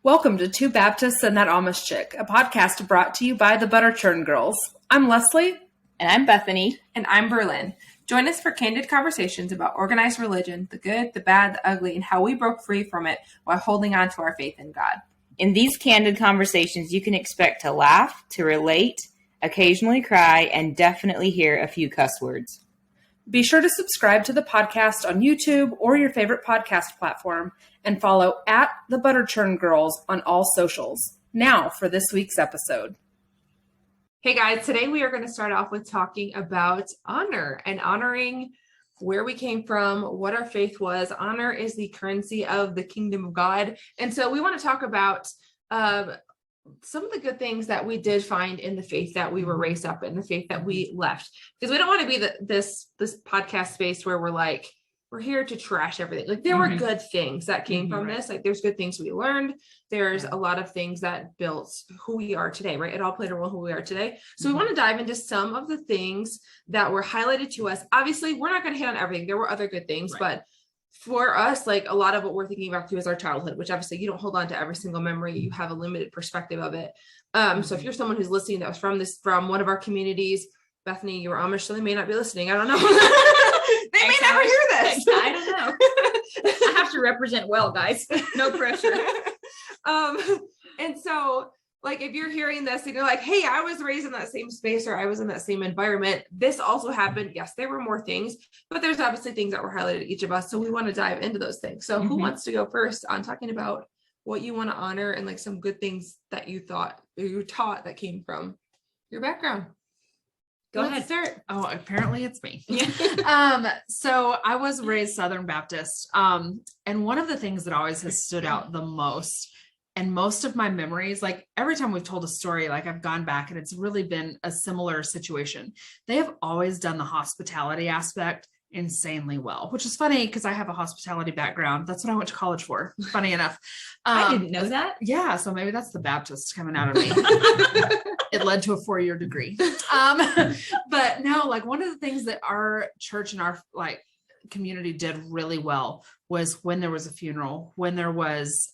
Welcome to Two Baptists and That Amish Chick, a podcast brought to you by the Butter Churn Girls. I'm Leslie. And I'm Bethany. And I'm Berlin. Join us for candid conversations about organized religion, the good, the bad, the ugly, and how we broke free from it while holding on to our faith in God. In these candid conversations, you can expect to laugh, to relate, occasionally cry, and definitely hear a few cuss words. Be sure to subscribe to the podcast on YouTube or your favorite podcast platform and follow at the Butter Churn Girls on all socials. Now for this week's episode. Hey guys, today we are going to start off with talking about honor and honoring where we came from, what our faith was. Honor is the currency of the kingdom of God. And so we want to talk about some of the good things that we did find in the faith that we were raised up in, the faith that we left. Because we don't want to be this podcast space where we're like, we're here to trash everything. Like there were good things that came from this. Like there's good things we learned. There's a lot of things that built who we are today, right? It all played a role who we are today. So we want to dive into some of the things that were highlighted to us. Obviously, we're not going to hit on everything. There were other good things, but for us, like a lot of what we're thinking about too is our childhood, which obviously you don't hold on to every single memory. You have a limited perspective of it. So if you're someone who's listening that was from one of our communities, Bethany, you were Amish, so they may not be listening. I don't know. They may never hear this. I don't know. I have to represent well, guys. No pressure. And so like, if you're hearing this and you're like, hey, I was raised in that same space or I was in that same environment, this also happened. Yes, there were more things, but there's obviously things that were highlighted to each of us. So we want to dive into those things. So who wants to go first on talking about what you want to honor and like some good things that you thought or you taught that came from your background? Go ahead. Start. Oh, apparently it's me. So I was raised Southern Baptist. And one of the things that always has stood out the most, and most of my memories, like every time we've told a story, like I've gone back and it's really been a similar situation. They have always done the hospitality aspect insanely well, which is funny because I have a hospitality background. That's what I went to college for. Funny enough. I didn't know that. Yeah. So maybe that's the Baptist coming out of me. It led to a 4-year degree. But no, like one of the things that our church and our like community did really well was when there was a funeral, when there was,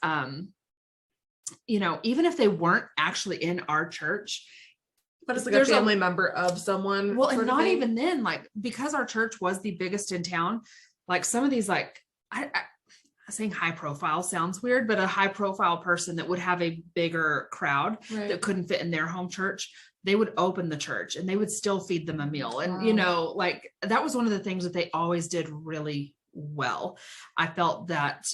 even if they weren't actually in our church, but it's like a family member of someone. Well, and not even then, like, because our church was the biggest in town, like some of these, like, I saying high profile sounds weird, but a high profile person that would have a bigger crowd that couldn't fit in their home church, they would open the church and they would still feed them a meal. And, like that was one of the things that they always did really well. I felt that,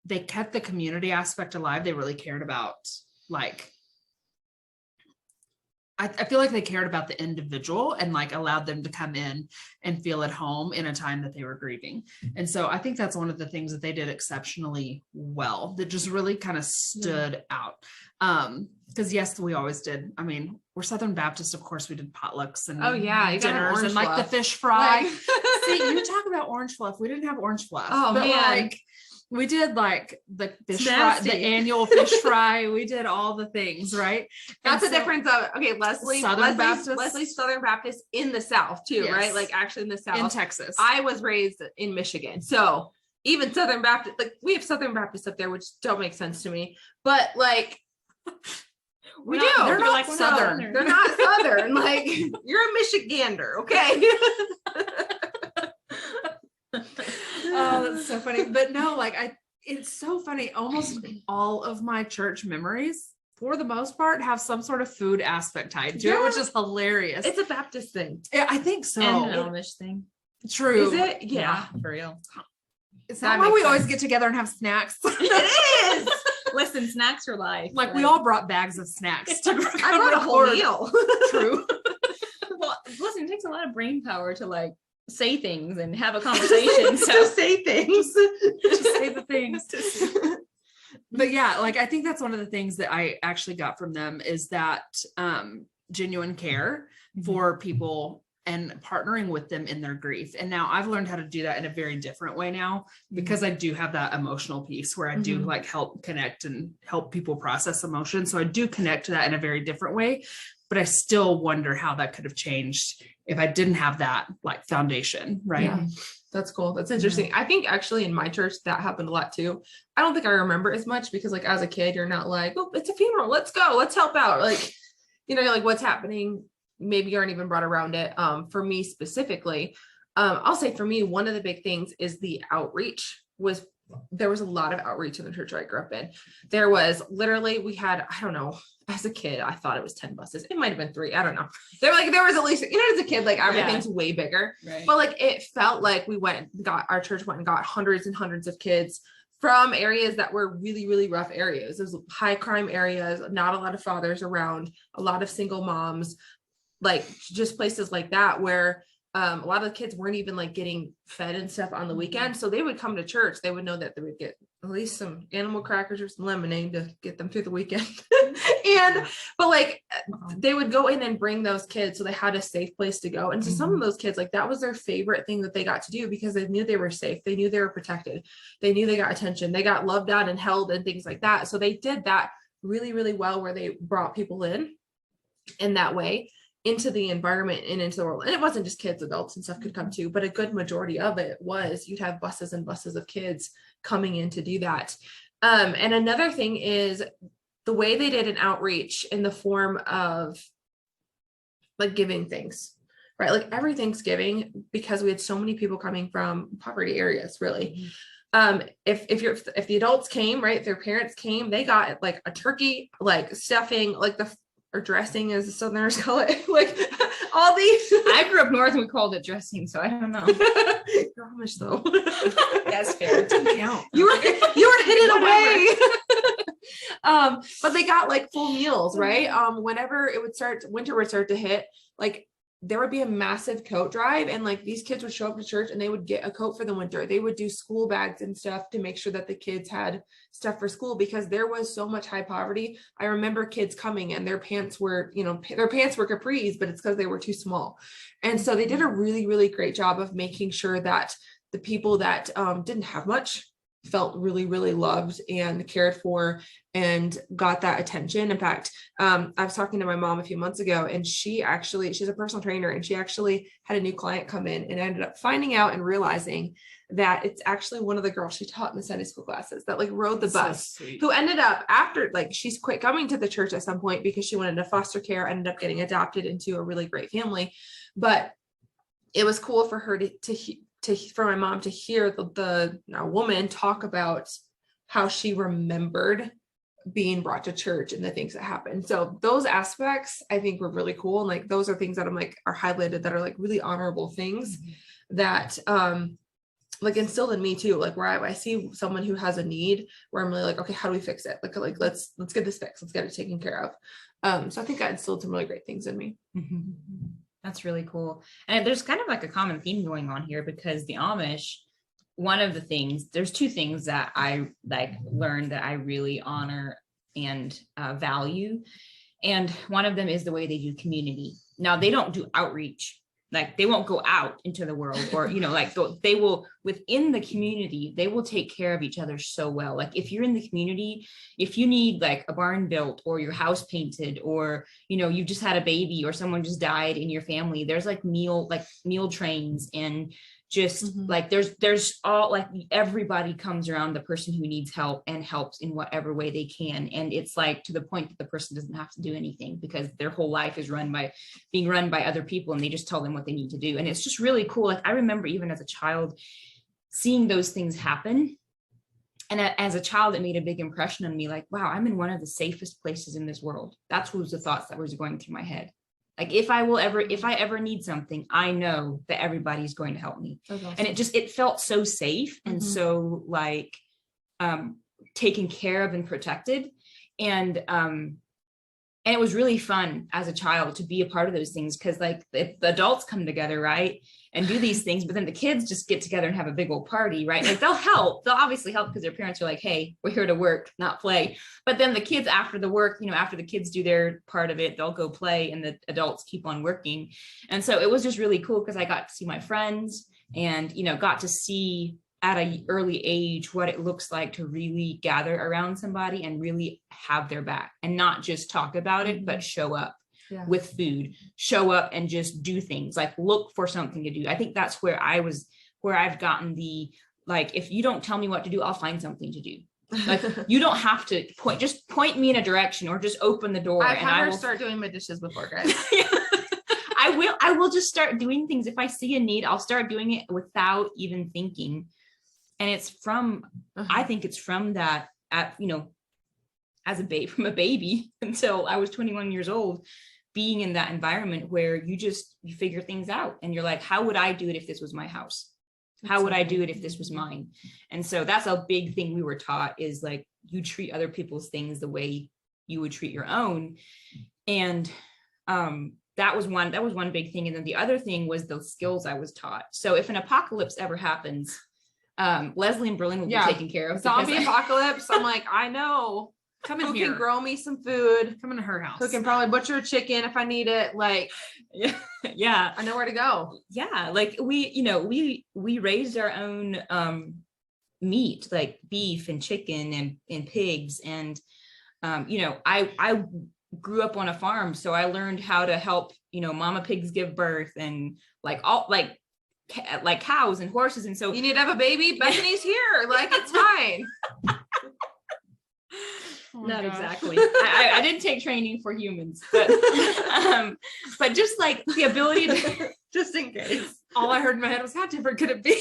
they kept the community aspect alive. They really cared about like, I feel like they cared about the individual and like allowed them to come in and feel at home in a time that they were grieving. And so I think that's one of the things that they did exceptionally well that just really kind of stood out. Because yes, we always did. I mean, we're Southern Baptist, of course, we did potlucks and dinners and like the fish fry. See, you talk about orange fluff. We didn't have orange fluff. Oh man. Like, we did like the fish fry, the annual fish fry. We did all the things, right? That's the difference of, Leslie's Southern Baptist in the South too, right? Like actually in the South. In Texas. I was raised in Michigan. So even Southern Baptist, like we have Southern Baptists up there, which don't make sense to me, but like we do. They're not like Southern. They're not Southern. Like you're a Michigander. Okay. Oh, that's so funny. But no, like it's so funny. Almost all of my church memories, for the most part, have some sort of food aspect tied to it, which is hilarious. It's a Baptist thing. Yeah, I think so. And an Amish thing. True. Is it? Yeah. For real. Is that why we always get together and have snacks? It is. Listen, snacks are life. Like we all brought bags of snacks to I brought a whole meal. True. Well, listen, it takes a lot of brain power to like say things and have a conversation. So to say things. Just say the things. But yeah, like I think that's one of the things that I actually got from them is that genuine care for people and partnering with them in their grief. And now I've learned how to do that in a very different way now because I do have that emotional piece where I do like help connect and help people process emotion. So I do connect to that in a very different way, but I still wonder how that could have changed if I didn't have that like foundation, right? Yeah. That's cool. That's interesting. I think actually in my church that happened a lot too. I don't think I remember as much because like as a kid, you're not like, oh, it's a funeral. Let's go. Let's help out. Like, you're like, what's happening? Maybe you aren't even brought around it. For me specifically, I'll say for me, one of the big things is the outreach there was a lot of outreach in the church I grew up in. There was literally, we had, I don't know, as a kid, I thought it was 10 buses. It might've been 3. I don't know. There was at least, as a kid, like everything's way bigger, but like, it felt like our church went and got hundreds and hundreds of kids from areas that were really, really rough areas. There's high crime areas, not a lot of fathers around, a lot of single moms, like just places like that where a lot of the kids weren't even like getting fed and stuff on the weekend. So they would come to church. They would know that they would get at least some animal crackers or some lemonade to get them through the weekend. But like they would go in and bring those kids. So they had a safe place to go. And to some of those kids, like that was their favorite thing that they got to do because they knew they were safe. They knew they were protected. They knew they got attention. They got loved on and held and things like that. So they did that really, really well where they brought people in that way into the environment and into the world. And it wasn't just kids, adults and stuff could come too, but a good majority of it was you'd have buses and buses of kids coming in to do that. And another thing is the way they did an outreach in the form of like giving things, right? Like every Thanksgiving, because we had so many people coming from poverty areas, really. If the adults came, right, if their parents came, they got like a turkey, like stuffing, like or dressing as the Southerners call it, like all these. I grew up north and we called it dressing, so I don't know. You're Amish though. That's fair. It didn't count. You were hidden away. But they got like full meals, right? Whenever winter would start to hit, like there would be a massive coat drive and like these kids would show up to church and they would get a coat for the winter. They would do school bags and stuff to make sure that the kids had stuff for school because there was so much high poverty. I remember kids coming and their pants were capris, but it's because they were too small. And so they did a really, really great job of making sure that the people that didn't have much felt really, really loved and cared for and got that attention. In fact, I was talking to my mom a few months ago and she's a personal trainer and she actually had a new client come in and ended up finding out and realizing that it's actually one of the girls she taught in the Sunday school classes that like rode the bus, who ended up after like she's quit coming to the church at some point because she went into foster care, ended up getting adopted into a really great family. But it was cool for her for my mom to hear the woman talk about how she remembered being brought to church and the things that happened. So those aspects I think were really cool. And like, those are things that I'm like, are highlighted that are like really honorable things that, like instilled in me too, like where I see someone who has a need where I'm really like, okay, how do we fix it? Like, let's get this fixed. Let's get it taken care of. So I think that instilled some really great things in me. Mm-hmm. That's really cool. And there's kind of like a common theme going on here because the Amish, there's two things that I like learned that I really honor and value. And one of them is the way they do community. Now they don't do outreach. Like they won't go out into the world or, like they will within the community, they will take care of each other so well. Like if you're in the community, if you need like a barn built or your house painted or, you've just had a baby or someone just died in your family, there's like meal trains and just like there's all like everybody comes around the person who needs help and helps in whatever way they can. And it's like to the point that the person doesn't have to do anything because their whole life is being run by other people and they just tell them what they need to do. And it's just really cool. Like I remember even as a child seeing those things happen. And as a child, it made a big impression on me. Like, wow, I'm in one of the safest places in this world. That's what was the thoughts that was going through my head. Like if I ever need something, I know that everybody's going to help me. Awesome. And it felt so safe and so like taken care of and protected. And it was really fun as a child to be a part of those things. Cause like the adults come together, right. And do these things, but then the kids just get together and have a big old party, right? Like they'll obviously help because their parents are like, hey, we're here to work, not play. But then the kids after the work, after the kids do their part of it, they'll go play and the adults keep on working. And so it was just really cool because I got to see my friends and, got to see at an early age what it looks like to really gather around somebody and really have their back and not just talk about it, but show up. with food, show up and just do things, like look for something to do. I think that's where I've gotten the, like, if you don't tell me what to do, I'll find something to do. Like, you don't have to just point me in a direction or just open the door. I will start doing my dishes before, guys. I will just start doing things. If I see a need, I'll start doing it without even thinking. And it's from, I think it's from that, as from a baby until I was 21 years old, being in that environment where you figure things out and you're like, how would I do it if this was my house? How would I do it if this was mine? And so that's a big thing we were taught, is like, you treat other people's things the way you would treat your own. And that was one big thing. And then the other thing was the skills I was taught. So if an apocalypse ever happens, Leslie and Berlin will be taken care of. Zombie apocalypse. I'm like, I know. Who can grow me some food? Come into her house. Who can probably butcher a chicken if I need it? Like, yeah, I know where to go. Yeah, like we raised our own meat, like beef and chicken and pigs, and I grew up on a farm, so I learned how to help mama pigs give birth, and like cows and horses, and so you need to have a baby. Bethany's here. Like, it's fine. Not exactly. I didn't take training for humans, but just like the ability to, just in case. All I heard in my head was, how different could it be?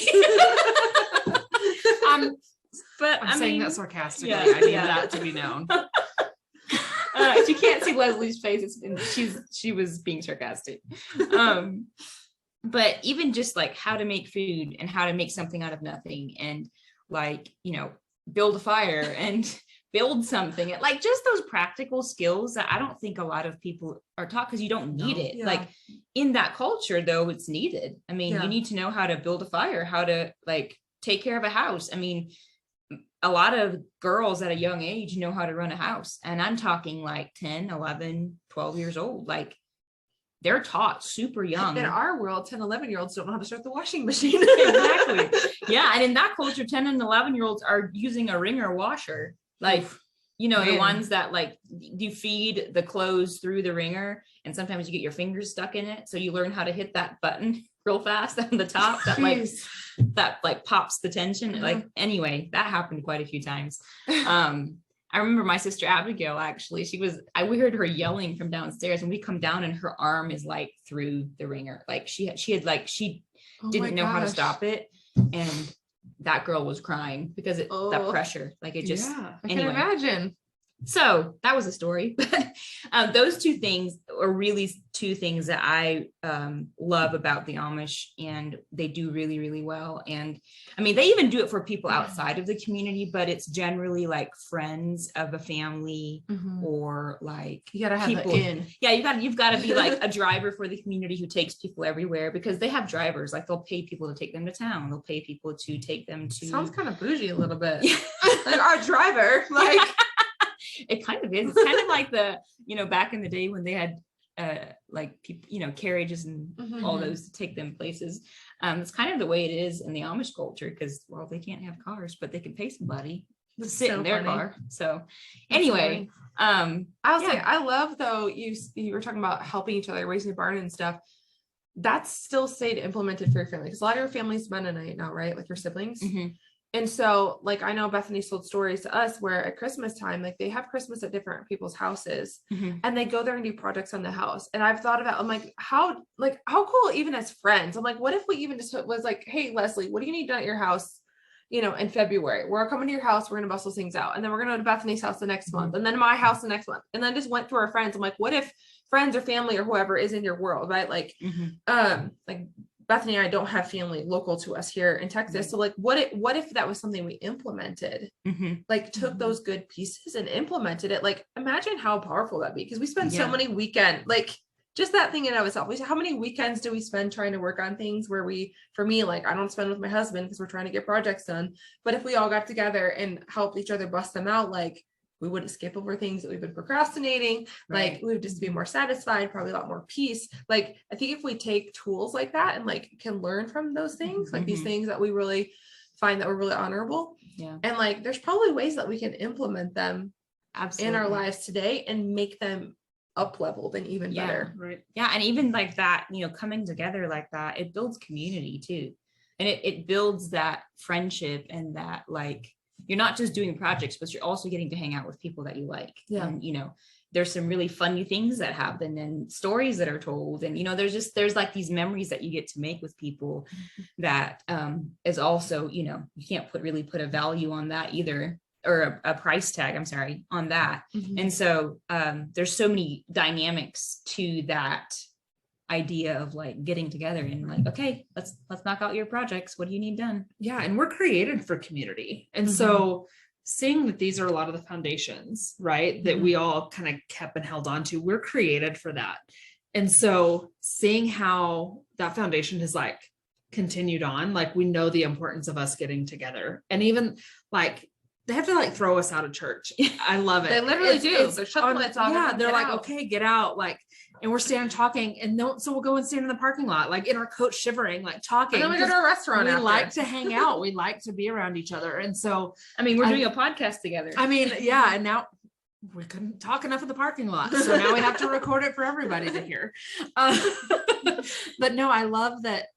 But I'm saying that sarcastically. Yeah, I need that to be known. You can't see Leslie's face. She was being sarcastic. But even just like how to make food and how to make something out of nothing, and like, build a fire and build something, and like just those practical skills that I don't think a lot of people are taught, because you don't need it. Yeah. Like in that culture though, it's needed. I mean, you need to know how to build a fire, how to like take care of a house. I mean, a lot of girls at a young age know how to run a house, and I'm talking like 10, 11, 12 years old. Like, they're taught super young. In our world, 10, 11-year-olds don't know how to start the washing machine. Exactly. Yeah. And in that culture, 10 and 11-year-olds are using a wringer washer. Like, the ones that like you feed the clothes through the wringer, and sometimes you get your fingers stuck in it. So you learn how to hit that button real fast on the top that pops the tension. Like, anyway, that happened quite a few times. I remember my sister Abigail, actually, we heard her yelling from downstairs, and we come down and her arm is like through the wringer. Like she didn't know how to stop it. And that girl was crying because that pressure, like it just, I can imagine. So that was a story. Those two things are really two things that I love about the Amish, and they do really, really well. And I mean, they even do it for people outside of the community, but it's generally like friends of a family, or like you gotta have people. Yeah, you've got to be like a driver for the community who takes people everywhere, because they have drivers. Like, they'll pay people to take them to town. They'll pay people to take them to. Sounds kind of bougie a little bit. Like our driver, like. It kind of is. It's kind of like the, back in the day when they had like people, carriages and all those to take them places. It's kind of the way it is in the Amish culture, because, well, they can't have cars, but they can pay somebody to sit in their car. So anyway, I was like, I love though, you were talking about helping each other, raising a barn and stuff. That's still stayed implemented for your family, because a lot of your family's Mennonite now, right? Like your siblings. And so, like, I know Bethany told stories to us where at Christmas time, like, they have Christmas at different people's houses, and they go there and do projects on the house. And I've thought about, I'm like, how cool, even as friends. I'm like, what if we even just was like, hey, Leslie, what do you need done at your house? In February, we're coming to your house. We're going to bustle things out. And then we're going to go to Bethany's house the next month, and then my house the next month. And then just went through our friends. I'm like, what if friends or family or whoever is in your world, right? Like, like Bethany and I don't have family local to us here in Texas. So like, what if that was something we implemented, like took those good pieces and implemented it? Like, imagine how powerful that'd be. Cause we spend so many weekends, like just that thing in and of itself. How many weekends do we spend trying to work on things where for me, like, I don't spend with my husband because we're trying to get projects done. But if we all got together and helped each other bust them out, like, we wouldn't skip over things that we've been procrastinating. Right. Like, we would just be more satisfied, probably a lot more peace. Like, I think if we take tools like that and like can learn from those things, like these things that we really find that we're really honorable. Yeah. And like, there's probably ways that we can implement them in our lives today and make them up leveled and even better. Right. Yeah. And even like that, coming together like that, it builds community too. And it builds that friendship and that, like, you're not just doing projects, but you're also getting to hang out with people that you like. Yeah. And, there's some really funny things that happen and stories that are told. And, there's like these memories that you get to make with people that is also, you can't really put a value on that either, or a price tag, I'm sorry, on that. Mhm. And so there's so many dynamics to that idea of like getting together and like, okay, let's knock out your projects. What do you need done? Yeah. And we're created for community. And so seeing that these are a lot of the foundations, right, that we all kind of kept and held on to, we're created for that. And so seeing how that foundation has like continued on, like we know the importance of us getting together. And even like they have to like throw us out of church. I love it. They literally do. It's They're shut the lights off. Yeah, they're Get like, out. okay, get out. Like, and we're standing talking, and so we'll go and stand in the parking lot, like in our coats, shivering, like talking. And then we go to a restaurant. We after. like to hang out. We like to be around each other. And so, I mean, we're doing a podcast together. I mean, yeah. And now we couldn't talk enough in the parking lot. So now we have to record it for everybody to hear. But no, I love that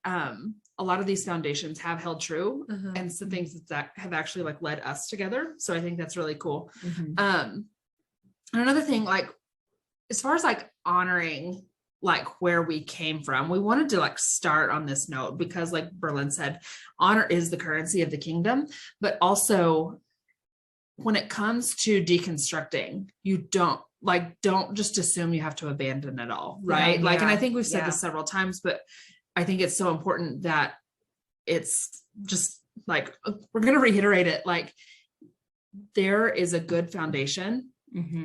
a lot of these foundations have held true and some things that have actually like led us together. So I think that's really cool. And another thing, like, as far as like honoring like where we came from, we wanted to like start on this note because like Berlin said, honor is the currency of the kingdom, but also when it comes to deconstructing, you don't just assume you have to abandon it all. Right. Like, and I think we've said this several times, but I think it's so important that it's just like, we're going to reiterate it. Like there is a good foundation.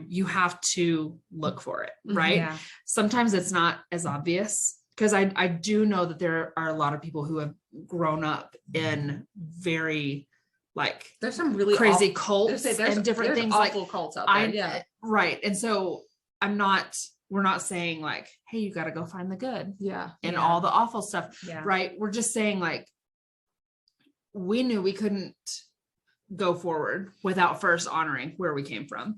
You have to look for it, right? Yeah. Sometimes it's not as obvious because I do know that there are a lot of people who have grown up in very like there's some really crazy awful, cults and different things awful like cults out there. Right. And so we're not saying like, hey, you got to go find the good and all the awful stuff. Yeah. Right. We're just saying like, we knew we couldn't go forward without first honoring where we came from.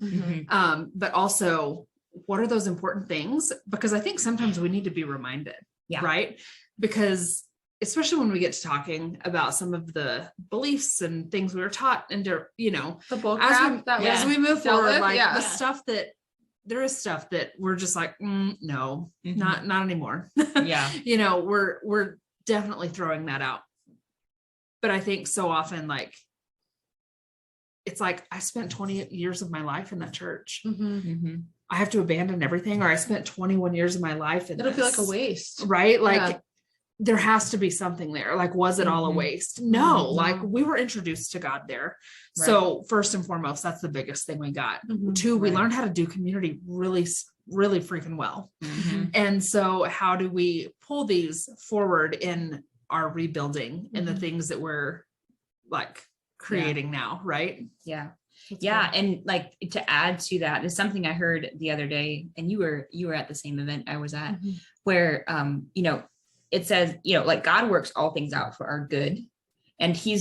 But also what are those important things? Because I think sometimes we need to be reminded, right? Because especially when we get to talking about some of the beliefs and things we were taught and, the bull crap as we move forward, like the stuff that there is stuff that we're just like, no, not anymore. We're definitely throwing that out. But I think so often, like, it's like, I spent 20 years of my life in that church. I have to abandon everything, or I spent 21 years of my life in It'll feel like a waste. Right? Like there has to be something there. Like, was it all a waste? No, like we were introduced to God there. Right. So first and foremost, that's the biggest thing we got. Two, we learned how to do community really, really freaking well. And so how do we pull these forward in our rebuilding and the things that we're like creating now, right? That's cool. And like to add to that is something I heard the other day, and you were at the same event I was at, where it says, like God works all things out for our good, and he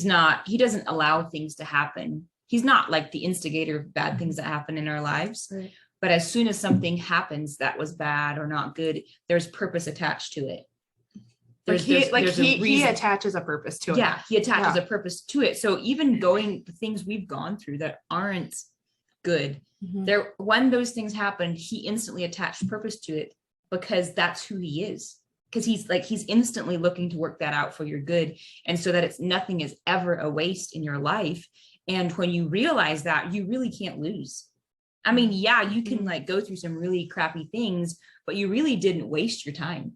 doesn't allow things to happen. He's not like the instigator of bad things that happen in our lives. Right. But as soon as something happens that was bad or not good, there's purpose attached to it. He attaches a purpose to it. Yeah, he attaches a purpose to it. So even the things we've gone through that aren't good, when those things happen, he instantly attached purpose to it because that's who he is. Because he's instantly looking to work that out for your good. And so that nothing is ever a waste in your life. And when you realize that, you really can't lose. I mean, you can like go through some really crappy things, but you really didn't waste your time.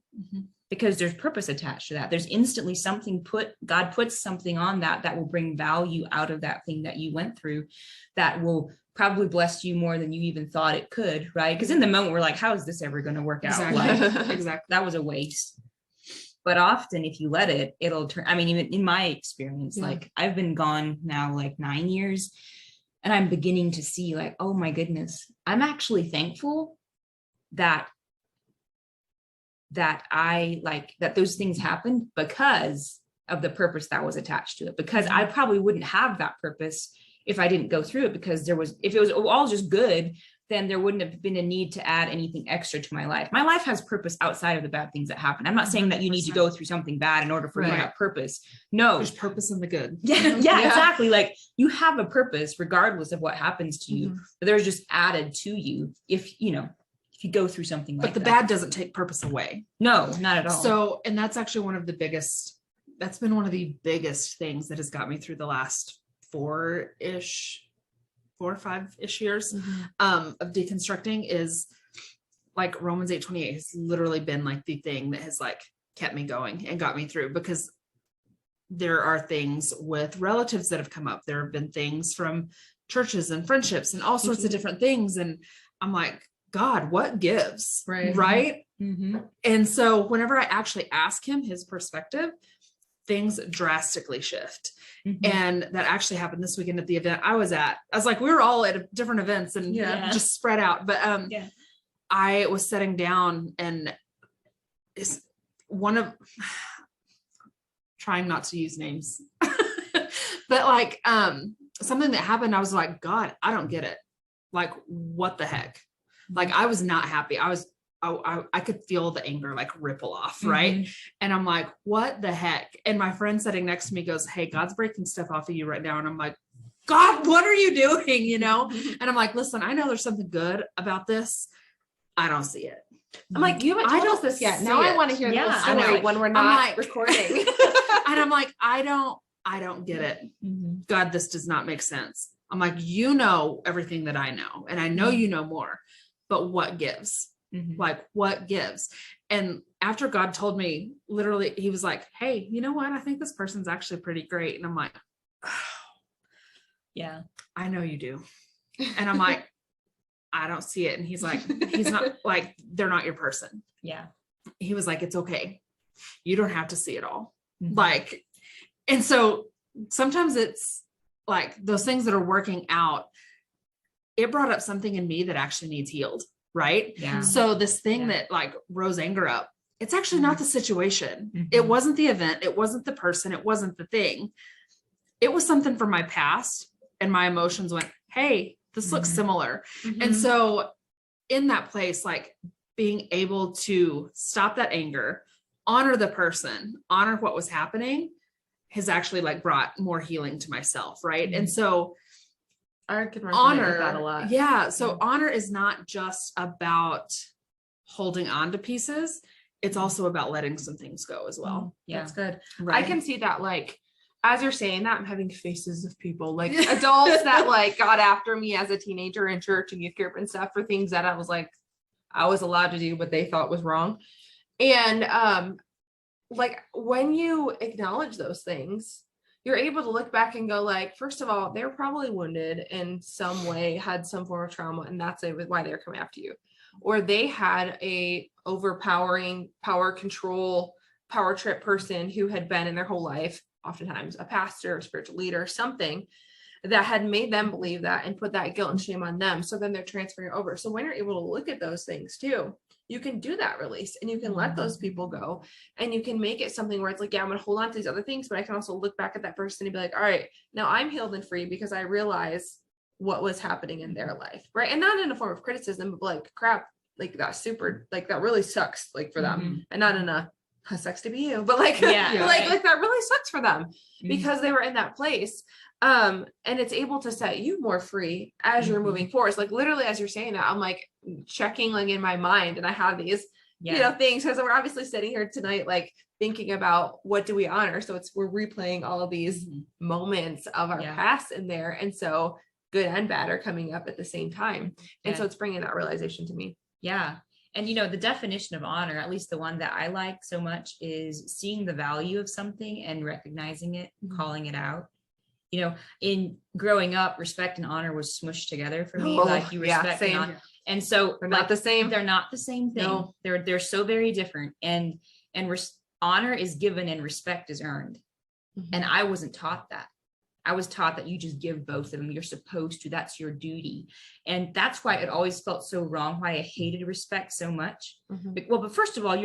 Because there's purpose attached to that. There's instantly something God puts something on that will bring value out of that thing that you went through that will probably bless you more than you even thought it could, right? Because in the moment we're like, how is this ever going to work out? Exactly. That was a waste. But often if you let it, it'll turn. I mean, even in my experience, like I've been gone now like 9 years, and I'm beginning to see like, oh my goodness, I'm actually thankful that those things happened because of the purpose that was attached to it, because I probably wouldn't have that purpose if I didn't go through it, because if it was all just good, then there wouldn't have been a need to add anything extra to my life. My life has purpose outside of the bad things that happen. I'm not saying that you need to go through something bad in order for you to have purpose. No. There's purpose in the good. Yeah, exactly. Like you have a purpose regardless of what happens to you. But there's just added to you if you go through something like that. But the bad doesn't take purpose away. No, not at all. So, and that's actually that's been one of the biggest things that has got me through the last 4 or 5-ish years of deconstructing is like Romans 8:28 has literally been like the thing that has like kept me going and got me through, because there are things with relatives that have come up. There have been things from churches and friendships and all sorts of different things. And I'm like, God, what gives? Right. And so whenever I actually ask him his perspective, things drastically shift. And that actually happened this weekend at the event I was at. I was like, we were all at different events and just spread out. But I was sitting down and it's one of trying not to use names, but like something that happened, I was like, God, I don't get it. Like, what the heck? Like, I was not happy. I could feel the anger like ripple off. Right. And I'm like, what the heck? And my friend sitting next to me goes, hey, God's breaking stuff off of you right now. And I'm like, God, what are you doing? And I'm like, listen, I know there's something good about this. I don't see it. I'm like, you haven't told us this yet. Now I want to hear the whole story when we're not recording. And I'm like, I don't get it. God, this does not make sense. I'm like, you know everything that I know, and I know you know more, but what gives? Like, what gives? And after God told me, literally, he was like, hey, you know what? I think this person's actually pretty great. And I'm like, oh, yeah, I know you do. And I'm like, I don't see it. And he's like, he's not like, they're not your person. Yeah. He was like, it's okay. You don't have to see it all. Like, and so sometimes it's like those things that are working out, it brought up something in me that actually needs healed. Right. Yeah. So this thing that like rose anger up, it's actually not the situation. It wasn't the event. It wasn't the person. It wasn't the thing. It was something from my past, and my emotions went, hey, this looks similar. And so in that place, like being able to stop that anger, honor the person, honor what was happening, has actually like brought more healing to myself. Right. And so I can honor that a lot. Yeah. So honor is not just about holding on to pieces. It's also about letting some things go as well. Yeah. That's good. Right. I can see that, like, as you're saying that, I'm having faces of people, like adults that like got after me as a teenager in church and youth group and stuff for things that I was like, I was allowed to do, but they thought was wrong. And like when you acknowledge those things, you're able to look back and go like, first of all, they were probably wounded in some way, had some form of trauma, and that's why they're coming after you. Or they had a overpowering power control, power trip person who had been in their whole life, oftentimes a pastor, a spiritual leader, something that had made them believe that and put that guilt and shame on them. So then they're transferring over. So when you're able to look at those things too, you can do that release and you can let those people go, and you can make it something where it's like, yeah, I'm going to hold on to these other things, but I can also look back at that person and be like, all right, now I'm healed and free because I realize what was happening in their life. Right. And not in a form of criticism, but like, crap, like that's super, like that really sucks, like for them, and not in a sucks to be you, but like, like that really sucks for them because they were in that place. And it's able to set you more free as you're moving forward. It's like literally as you're saying that, I'm like checking like in my mind, and I have these, you know, things, because we're obviously sitting here tonight, like thinking about what do we honor. So we're replaying all of these moments of our past in there. And so good and bad are coming up at the same time. And so it's bringing that realization to me. Yeah. And, you know, the definition of honor, at least the one that I like so much, is seeing the value of something and recognizing it, calling it out. You know, in growing up, respect and honor was smushed together for me. Like you respect and honor. And so they're not the same. They're not the same thing. No. They're so very different. And honor is given and respect is earned. And I wasn't taught that. I was taught that you just give both of them. You're supposed to, that's your duty. And that's why it always felt so wrong, why I hated respect so much. But first of all,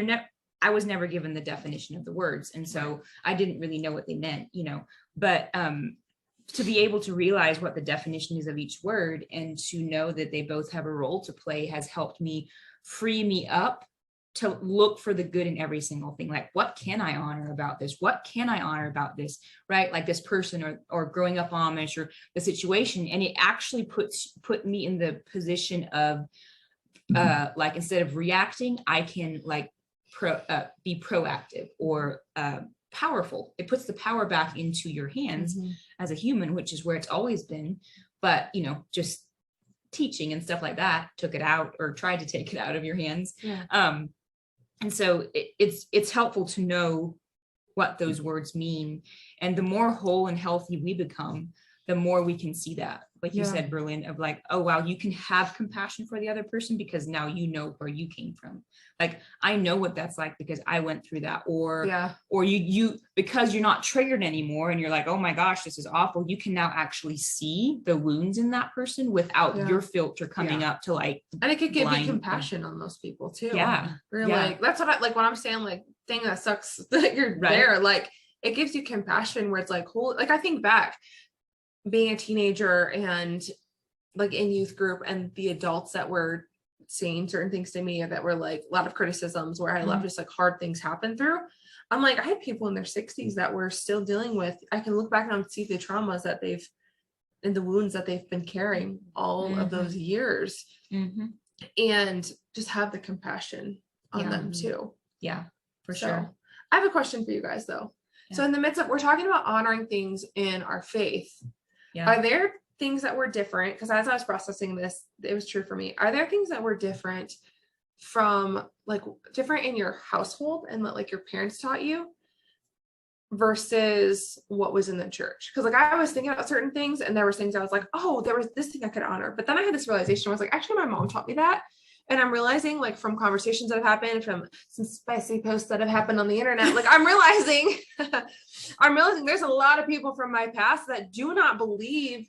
I was never given the definition of the words. And so I didn't really know what they meant, you know, but to be able to realize what the definition is of each word and to know that they both have a role to play has helped me free me up to look for the good in every single thing. Like, what can I honor about this? What can I honor about this? Right? Like this person or growing up Amish or the situation. And it actually put me in the position of like, instead of reacting, I can like be proactive or powerful. It puts the power back into your hands as a human, which is where it's always been. But, you know, just teaching and stuff like that took it out or tried to take it out of your hands. Yeah. And so it's helpful to know what those words mean. And the more whole and healthy we become, the more we can see that, like you said, Berlin, of like, oh, wow, you can have compassion for the other person because now you know where you came from. Like, I know what that's like because I went through that. Or you because you're not triggered anymore and you're like, oh my gosh, this is awful. You can now actually see the wounds in that person without your filter coming up to like, and it could give you compassion on those people too. Yeah. Like, that's what I like when I'm saying like, dang, that sucks that you're there. Like, it gives you compassion where it's like, holy, like I think back being a teenager and like in youth group and the adults that were saying certain things to me that were like a lot of criticisms where I had a lot of just like hard things happen through. I'm like, I had people in their 60s that were still dealing with, I can look back and see the traumas that they've and the wounds that they've been carrying all of those years and just have the compassion on them too. Yeah, for sure. I have a question for you guys though. So in the midst of, we're talking about honoring things in our faith. Are there things that were different? Because as I was processing this, it was true for me. Are there things that were different from like different in your household and that like your parents taught you versus what was in the church? Because like I was thinking about certain things and there were things I was like, oh, there was this thing I could honor. But then I had this realization. I was like, actually, my mom taught me that. And I'm realizing like from conversations that have happened, from some spicy posts that have happened on the internet, like I'm realizing there's a lot of people from my past that do not believe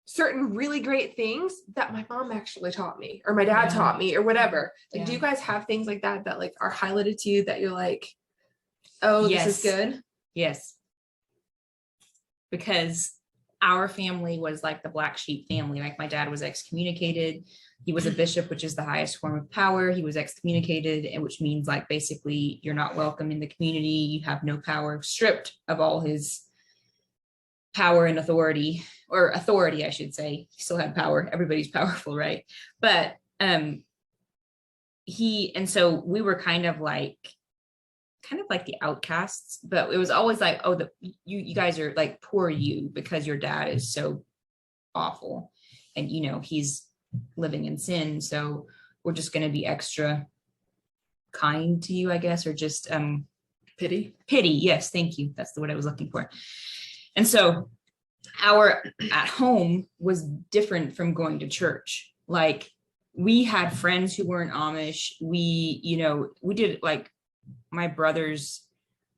certain really great things that my mom actually taught me or my dad taught me or whatever. Like, do you guys have things like that that like are highlighted to you that you're like, oh, this is good? Yes. Because our family was like the black sheep family. Like my dad was excommunicated. He was a bishop, which is the highest form of power. He was excommunicated, and which means like basically you're not welcome in the community. You have no power, stripped of all his power and authority, or authority, I should say. He still had power. Everybody's powerful, right? But and so we were kind of like the outcasts, but it was always like, oh, you guys are like poor you because your dad is so awful and you know he's living in sin, so we're just going to be extra kind to you, I guess, or just pity. Yes, thank you, that's the word I was looking for. And so our at home was different from going to church. Like we had friends who weren't Amish. We did like my brothers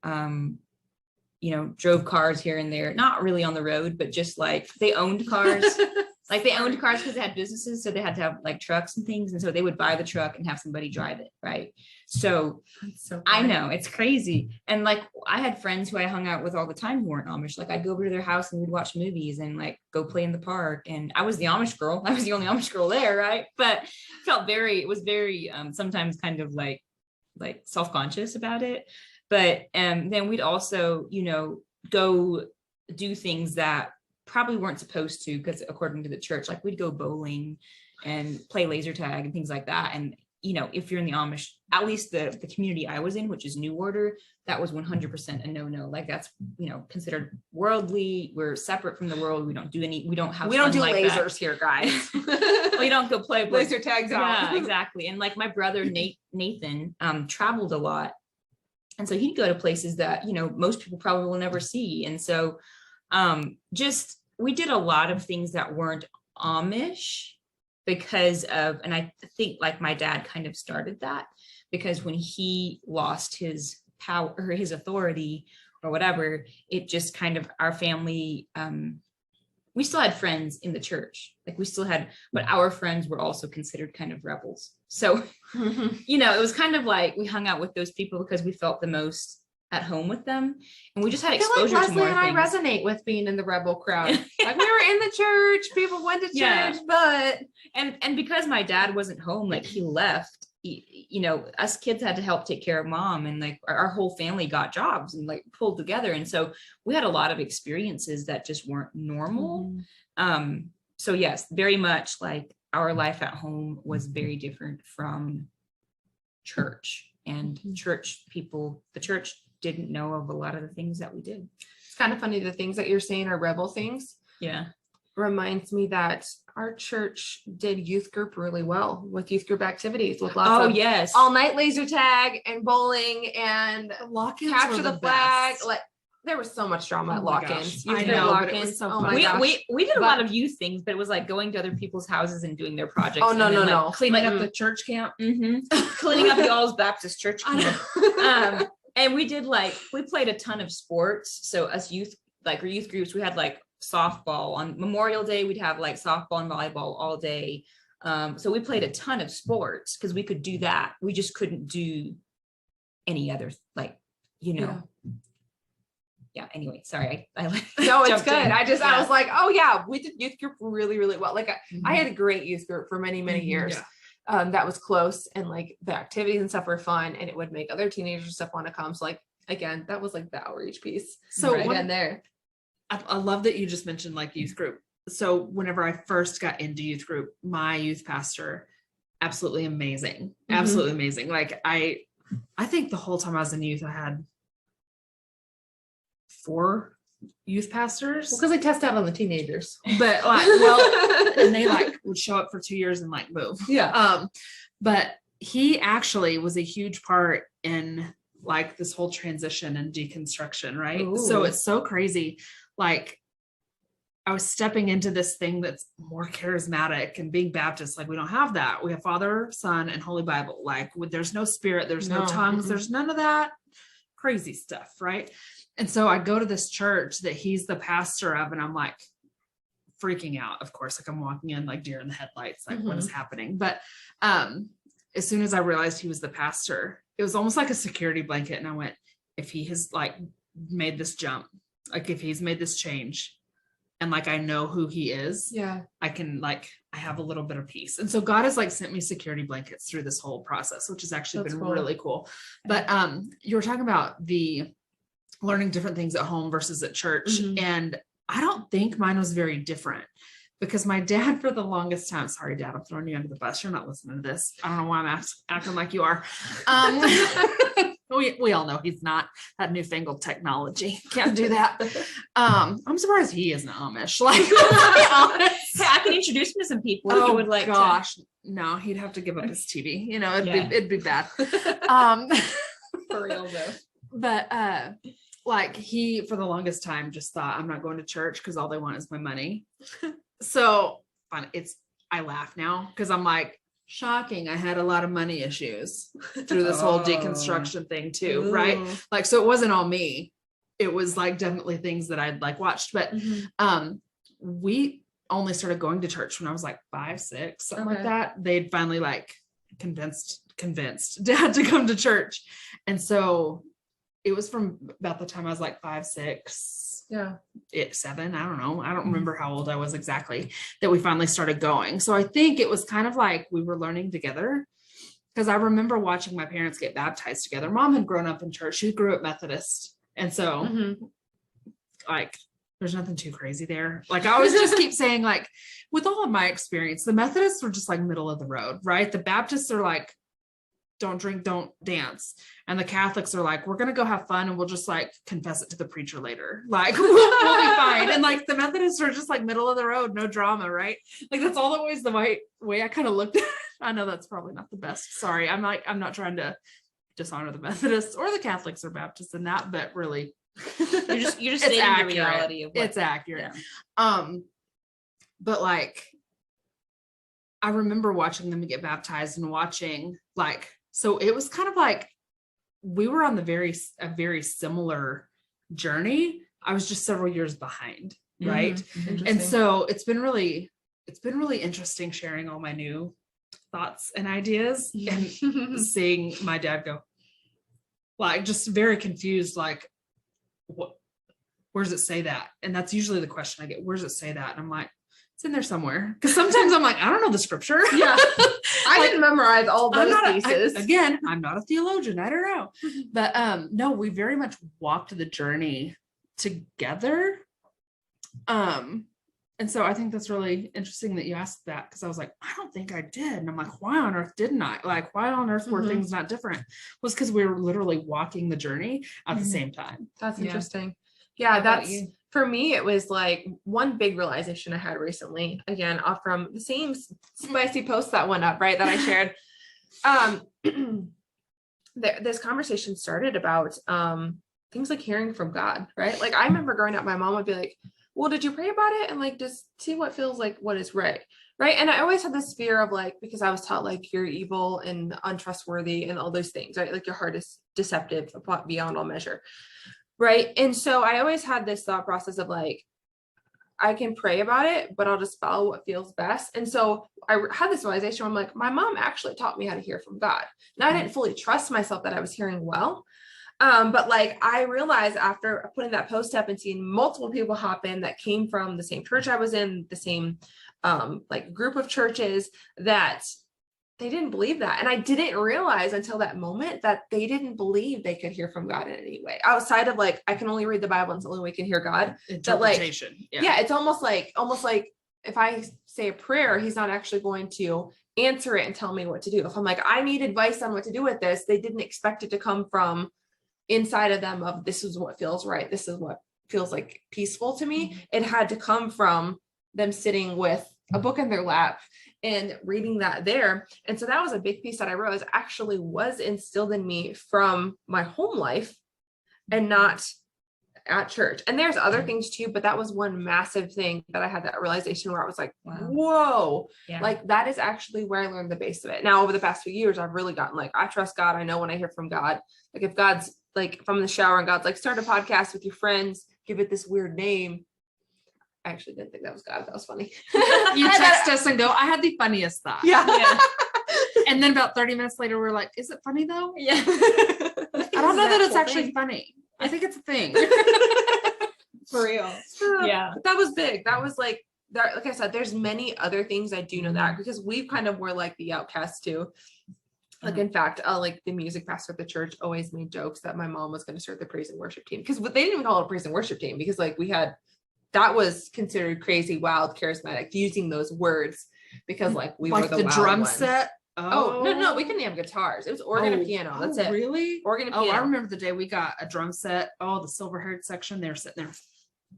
drove cars here and there, not really on the road, but just like they owned cars. Like they owned cars because they had businesses, so they had to have like trucks and things, and so they would buy the truck and have somebody drive it, right? So I know it's crazy. And like I had friends who I hung out with all the time who weren't Amish. Like I'd go over to their house and we'd watch movies and like go play in the park. And I was the Amish girl. I was the only Amish girl there, right? But it was very sometimes kind of like self-conscious about it. But then we'd also go do things that probably weren't supposed to, because according to the church, like we'd go bowling and play laser tag and things like that. And if you're in the Amish, at least the community I was in, which is New Order, that was 100% a no. Like that's considered worldly. We're separate from the world. We don't do lasers that here, guys. We don't go play laser tags out. Yeah, exactly. And like my brother Nathan traveled a lot, and so he'd go to places that most people probably will never see. And so we did a lot of things that weren't Amish because of, and I think like my dad kind of started that, because when he lost his power or his authority or whatever, it just kind of, our family, we still had friends in the church, like we still had, but our friends were also considered kind of rebels. So, it was kind of like we hung out with those people because we felt the most at home with them, and we just had I feel exposure like to Leslie more and I things. resonate with being in the rebel crowd. Like we were in the church, people went to church, Yeah. but And because my dad wasn't home, like he left, you know, us kids had to help take care of mom, and like our whole family got jobs and like pulled together, and so we had a lot of experiences that just weren't normal. So yes, very much like our life at home was very different from church, and church people, the church didn't know of a lot of the things that we did. it's kind of funny. The things that you're saying are rebel things. Yeah. Reminds me that our church did youth group really well with youth group activities with lots of yes. all night laser tag and bowling and Lock-ins capture were the flag. best. Like there was so much drama at Oh my lock-ins. gosh. I Youth group know, but it was lock-ins. so Oh my fun. gosh. We did a But- lot of youth things, but it was like going to other people's houses and doing their projects. Oh, no, and then, no, like, no. Cleaning up Mm-mm. the church camp. cleaning up y'all's Baptist church I camp. know. And we did we played a ton of sports. So us youth, like our youth groups, we had like softball on Memorial Day. We'd have like softball and volleyball all day. So we played a ton of sports because we could do that. We just couldn't do any other, like, you know. Yeah. Anyway, sorry. I No, it's jumped good. in. I Yeah. was like, oh yeah, we did youth group really, really well. Like I had a great youth group for many, many years. That was close, and like the activities and stuff were fun, and it would make other teenagers and stuff want to come. So like again, that was like the outreach piece. So right one- in there. I love that you just mentioned like youth group. So whenever I first got into youth group, my youth pastor, absolutely amazing. Absolutely amazing. Like I think the whole time I was in youth, I had 4 youth pastors. Because they test out on the teenagers. But like, well, and they like would show up for 2 years and like move. Yeah. But he actually was a huge part in like this whole transition and deconstruction, right? So Ooh. it's so crazy. Like I was stepping into this thing that's more charismatic, and being Baptist, like we don't have that. We have Father, Son, and Holy Bible. Like there's no spirit, there's no No. tongues, there's none of that crazy stuff, right? And so I go to this church that he's the pastor of, and I'm like freaking out. Of course, like I'm walking in like deer in the headlights, like what is happening? But as soon as I realized he was the pastor, it was almost like a security blanket. And I went, if he has like made this jump, like if he's made this change, and like I know who he is, Yeah. I can like I have a little bit of peace. And so God has like sent me security blankets through this whole process, which has actually That's been cool. really cool. But you were talking about the learning different things at home versus at church. And I don't think mine was very different, because my dad, for the longest time, sorry, Dad, I'm throwing you under the bus. You're not listening to this. I don't know why I'm acting like you are. We all know he's not. That newfangled technology can't do that. I'm surprised he isn't Amish. Like, Hey, I can introduce you to some people if you would like gosh, no, he'd have to give up his TV. You know, it'd be bad. For real though. But like he, for the longest time, just thought I'm not going to church because all they want is my money. So fun. I laugh now because I'm like, shocking. I had a lot of money issues through this whole deconstruction thing too, right? Like, so it wasn't all me. It was like definitely things that I'd like watched, but we only started going to church when I was like 5, 6, something like that. They'd finally like convinced Dad to come to church. And so it was from about the time I was like 5, 6, 7, I don't know. I don't remember how old I was exactly, that we finally started going. So I think it was kind of like we were learning together, because I remember watching my parents get baptized together. Mom had grown up in church. She grew up Methodist. And so like, there's nothing too crazy there. Like I always just keep saying, like, with all of my experience, the Methodists were just like middle of the road, right? The Baptists are like, don't drink, don't dance. And the Catholics are like, we're going to go have fun and we'll just like confess it to the preacher later. Like we'll be fine. And like the Methodists are just like middle of the road, no drama, right? Like that's all always the way I kind of looked at it. I know that's probably not the best. Sorry. I'm not trying to dishonor the Methodists or the Catholics or Baptists in that, but really you're just it's stating accurate. the reality of what, It's accurate. Yeah. But like, I remember watching them get baptized and watching like, so it was kind of like we were on a very similar journey. I was just several years behind, right? And so it's been really interesting sharing all my new thoughts and ideas and seeing my dad go, like just very confused, like where does it say that? And that's usually the question I get. Where does it say that? And I'm like, it's in there somewhere. Because sometimes I'm like, I don't know the scripture. Yeah. I didn't memorize all those pieces. I'm not a theologian. I don't know. But no, we very much walked the journey together. And so I think that's really interesting that you asked that, because I was like, I don't think I did. And I'm like, why on earth didn't I? Like, why on earth were things not different? Was because we were literally walking the journey at the same time. That's interesting. Yeah, that's for me. It was like one big realization I had recently, again, off from the same spicy post that went up, right, that I shared. This conversation started about things like hearing from God, right? Like I remember growing up, my mom would be like, well, did you pray about it? And like, just see what feels like what is right. Right. And I always had this fear of like, because I was taught like you're evil and untrustworthy and all those things, right? Like your heart is deceptive beyond all measure. Right. And so I always had this thought process of like, I can pray about it, but I'll just follow what feels best. And so I had this realization where I'm like, my mom actually taught me how to hear from God. Now I didn't fully trust myself that I was hearing well. But like I realized after putting that post up and seeing multiple people hop in that came from the same church I was in, the same like group of churches, that they didn't believe that. And I didn't realize until that moment that they didn't believe they could hear from God in any way outside of like, I can only read the Bible and it's the only way we can hear God. Interpretation. Like, yeah, it's almost like if I say a prayer, he's not actually going to answer it and tell me what to do. If I'm like, I need advice on what to do with this, they didn't expect it to come from inside of them of this is what feels right. This is what feels like peaceful to me. It had to come from them sitting with a book in their lap and reading that there. And so that was a big piece that I realized actually was instilled in me from my home life and not at church. And there's other things too, but that was one massive thing that I had that realization where I was like, whoa, like that is actually where I learned the base of it. Now, over the past few years, I've really gotten like, I trust God. I know when I hear from God, like if God's like from the shower and God's like, start a podcast with your friends, give it this weird name. I actually didn't think that was God. That was funny. You text us and go, I had the funniest thought. Yeah. And then about 30 minutes later, we're like, is it funny though? Yeah. I don't know that it's actually funny. I think it's a thing. For real. Yeah. But that was big. That was like, that, like I said, there's many other things I do know that because we kind of were like the outcasts too. Like, in fact, like the music pastor at the church always made jokes that my mom was going to start the praise and worship team, because they didn't even call it a praise and worship team, because like that was considered crazy, wild, charismatic, using those words because like we like were the drum ones. Set. Oh no, we couldn't have guitars. It was organ and piano. That's it. Really? Organ and piano. I remember the day we got a drum set. Oh, the silver-haired section. They were sitting there.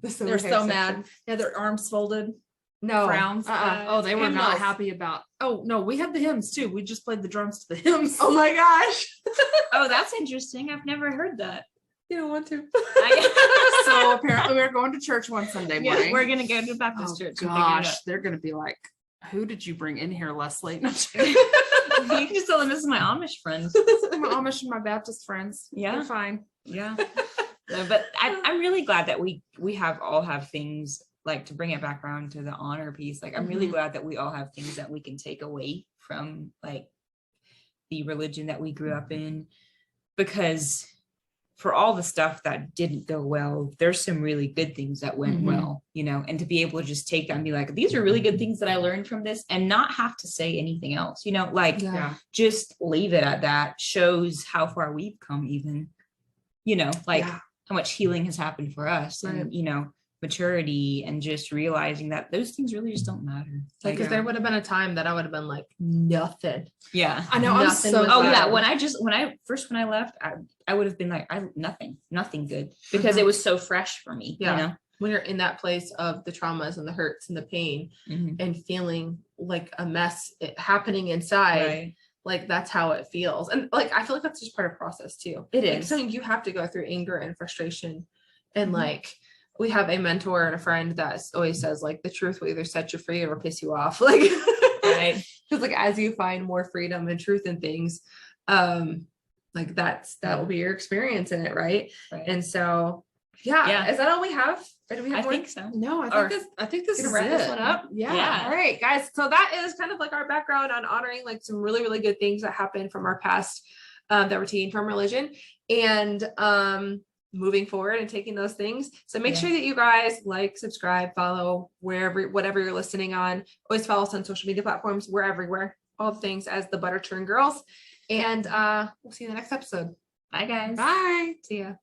They're so mad. Yeah, their arms folded. No. Frowns. Oh, they were not happy about. Oh no, we had the hymns too. We just played the drums to the hymns. Oh my gosh. Oh, that's interesting. I've never heard that. You don't want to. So apparently we were going to church one Sunday morning. Yeah, we're gonna go to Baptist church. Gosh, they're gonna be like, who did you bring in here, Leslie? You can just tell them this is my Amish friends. My Amish and my Baptist friends. Yeah. They're fine. Yeah. No, but I'm really glad that we all have things, like, to bring it back around to the honor piece. Like, I'm really glad that we all have things that we can take away from like the religion that we grew up in, because for all the stuff that didn't go well, there's some really good things that went well, you know, and to be able to just take that and be like, these are really good things that I learned from this, and not have to say anything else, you know, like just leave it at that, shows how far we've come, even, you know, like how much healing has happened for us, and, you know, maturity, and just realizing that those things really just don't matter. Like, if there would have been a time that I would have been like, nothing. Yeah. I know. I'm so when I left, I would have been like, nothing good, because it was so fresh for me. Yeah. You know? When you're in that place of the traumas and the hurts and the pain and feeling like a mess happening inside, Right. like that's how it feels. And like, I feel like that's just part of process too. It Like, is. something you have to go through anger and frustration. And like, we have a mentor and a friend that always says like, the truth will either set you free or piss you off. Like, Right. because like, as you find more freedom and truth in things, like that will be your experience in it. Right. And so, yeah. Is that all we have? Or do we have I more? think so. No, I think this is wrap it. this one up. Yeah. All right, guys. So that is kind of like our background on honoring like some really, really good things that happened from our past. that we're taking from religion, and moving forward and taking those things. So make sure that you guys like, subscribe, follow whatever you're listening on. Always follow us on social media platforms. We're everywhere. All the things as the Butter Churn Girls. And we'll see you in the next episode. Bye, guys. Bye. See ya.